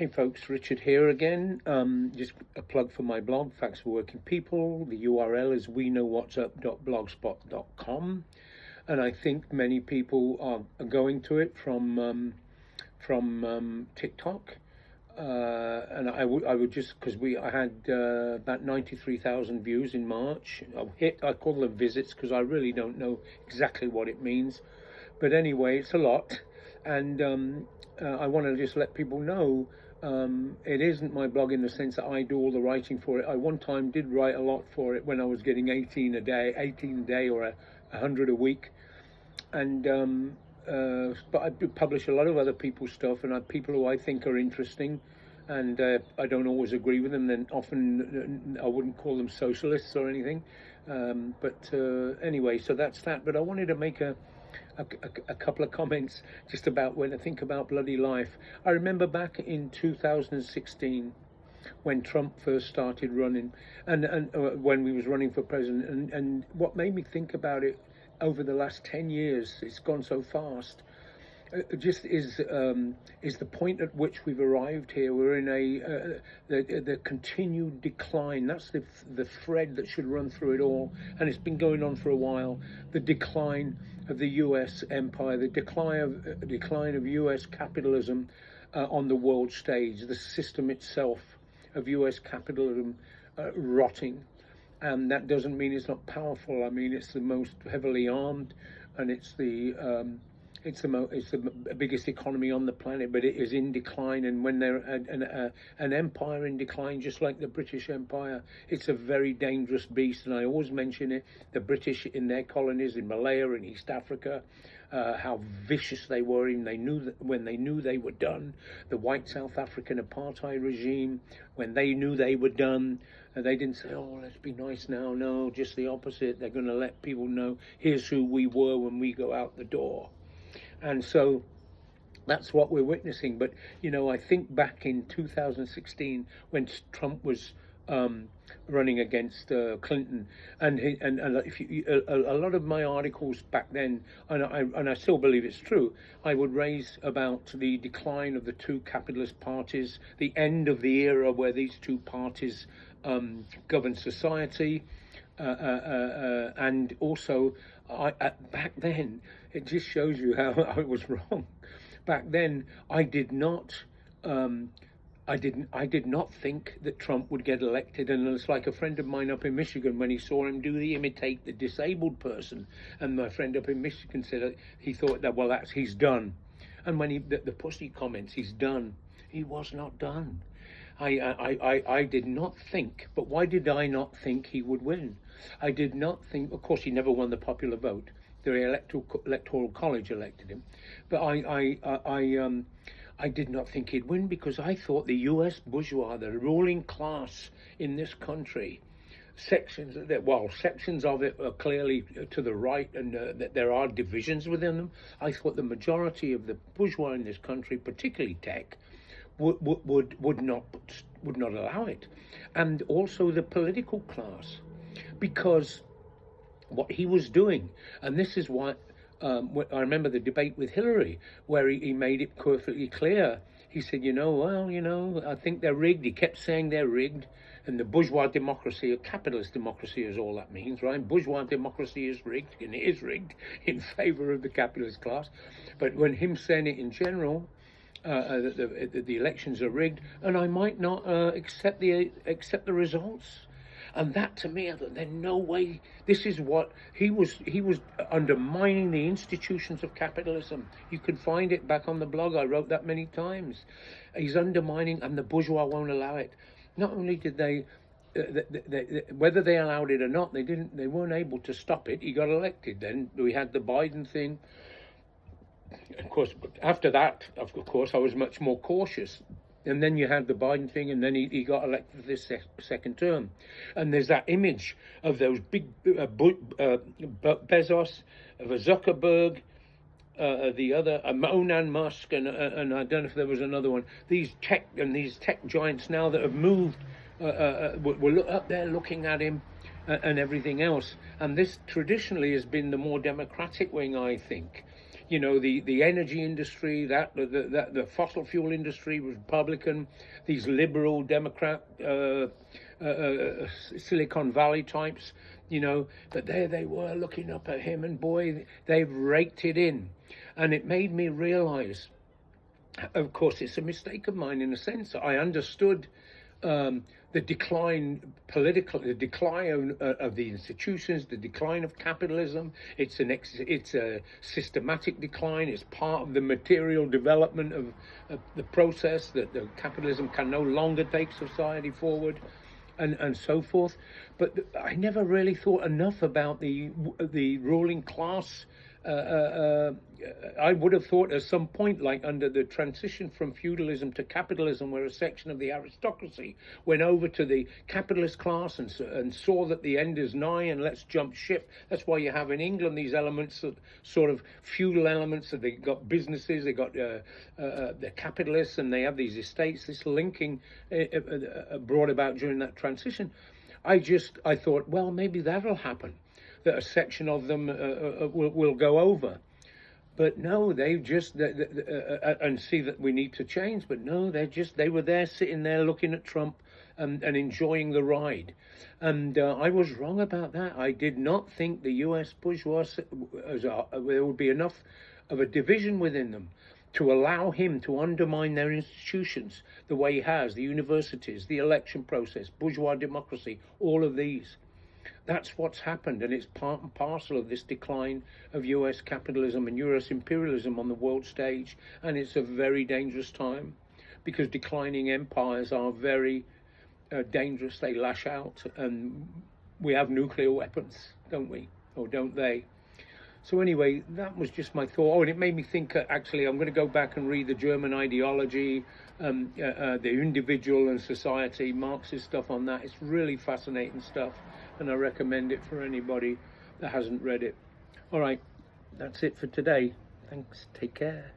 Hey folks, Richard here again. Just a plug for my blog, Facts for Working People. The URL is weknowwhatsup.blogspot.com, and I think many people are going to it from TikTok. And I would just, because I had about 93,000 views in March. I call them visits because I really don't know exactly what it means, but anyway, it's a lot. And I want to just let people know it isn't my blog in the sense that I do all the writing for it. I one time did write a lot for it when I was getting 18 a day or 100 a week. And but I do publish a lot of other people's stuff, and people who I think are interesting, and I don't always agree with them. Then often I wouldn't call them socialists or anything. But anyway, so that's that. But I wanted to make a couple of comments just about when I think about bloody life. I remember back in 2016 when Trump first started running, and when we was running for president, and what made me think about it over the last 10 years, it's gone so fast, just is the point at which we've arrived here. We're in the continued decline. That's the thread that should run through it all, and it's been going on for a while. The decline of the U.S. empire, the decline of U.S. capitalism on the world stage, the system itself of U.S. capitalism rotting. And that doesn't mean it's not powerful. I mean, it's the most heavily armed, and it's the biggest economy on the planet, but it is in decline. And when they're an empire in decline, just like the British Empire, it's a very dangerous beast. And I always mention it: the British in their colonies in Malaya and East Africa, how vicious they were, and when they knew they were done. The white South African apartheid regime, when they knew they were done, they didn't say, "Oh, let's be nice now." No, just the opposite. They're going to let people know, here's who we were when we go out the door. And so that's what we're witnessing. But, I think back in 2016 when Trump was running against Clinton, and a lot of my articles back then, and I still believe it's true, I would raise about the decline of the two capitalist parties, the end of the era where these two parties govern society, and also back then, it just shows you how I was wrong. Back then, I did not think that Trump would get elected. And it's like a friend of mine up in Michigan, when he saw him imitate the disabled person, and my friend up in Michigan said he thought that, well, he's done. And when the pussy comments, he's done. He was not done. I did not think, but why did I not think he would win? I did not think, of course, he never won the popular vote. The electoral college elected him, but I did not think he'd win, because I thought the U.S. bourgeois, the ruling class in this country, sections of it are clearly to the right, and that there are divisions within them. I thought the majority of the bourgeois in this country, particularly tech, would not allow it, and also the political class, because what he was doing, and this is what I remember the debate with Hillary, where he made it perfectly clear. He said, I think they're rigged. He kept saying they're rigged, and the bourgeois democracy, or capitalist democracy, is all that means, right? Bourgeois democracy is rigged, and it is rigged in favor of the capitalist class. But when him saying it in general, the elections are rigged, and I might not accept the results. And that, to me, I thought, there's no way. This is what he was undermining the institutions of capitalism. You can find it back on the blog. I wrote that many times. He's undermining, and the bourgeois won't allow it. Not only did they, whether they allowed it or not, they weren't able to stop it. He got elected. Then we had the Biden thing. Of course, after that, of course, I was much more cautious. And then you had the Biden thing, and then he got elected for this second term. And there's that image of those big Bezos, of a Zuckerberg, the other, Elon Musk, and I don't know if there was another one. These tech giants now that have moved were up there looking at him and everything else. And this traditionally has been the more democratic wing, I think. You know, the energy industry, the fossil fuel industry was Republican. These liberal Democrat Silicon Valley types, you know, but there they were looking up at him, and boy, they've raked it in. And it made me realize, of course, it's a mistake of mine in a sense. I understood the decline the decline of the institutions, the decline of capitalism. It's a systematic decline. It's part of the material development of the process that the capitalism can no longer take society forward, and so forth. But I never really thought enough about the ruling class. I would have thought at some point, like under the transition from feudalism to capitalism, where a section of the aristocracy went over to the capitalist class and saw that the end is nigh and let's jump ship. That's why you have in England these elements, sort of feudal elements, that they got businesses, they got the capitalists, and they have these estates. This linking brought about during that transition. I thought, well, maybe that'll happen, that a section of them will go over. But no, they just, and see that we need to change, but no, they were there sitting there looking at Trump and enjoying the ride. And I was wrong about that. I did not think the US bourgeois, there would be enough of a division within them to allow him to undermine their institutions the way he has, the universities, the election process, bourgeois democracy, all of these. That's what's happened, and it's part and parcel of this decline of US capitalism and US imperialism on the world stage. And it's a very dangerous time, because declining empires are very dangerous. They lash out, and we have nuclear weapons, don't we? Or don't they? So anyway, that was just my thought. Oh, and it made me think, actually, I'm going to go back and read the German ideology, the individual and society, Marxist stuff on that. It's really fascinating stuff, and I recommend it for anybody that hasn't read it. All right, that's it for today. Thanks. Take care.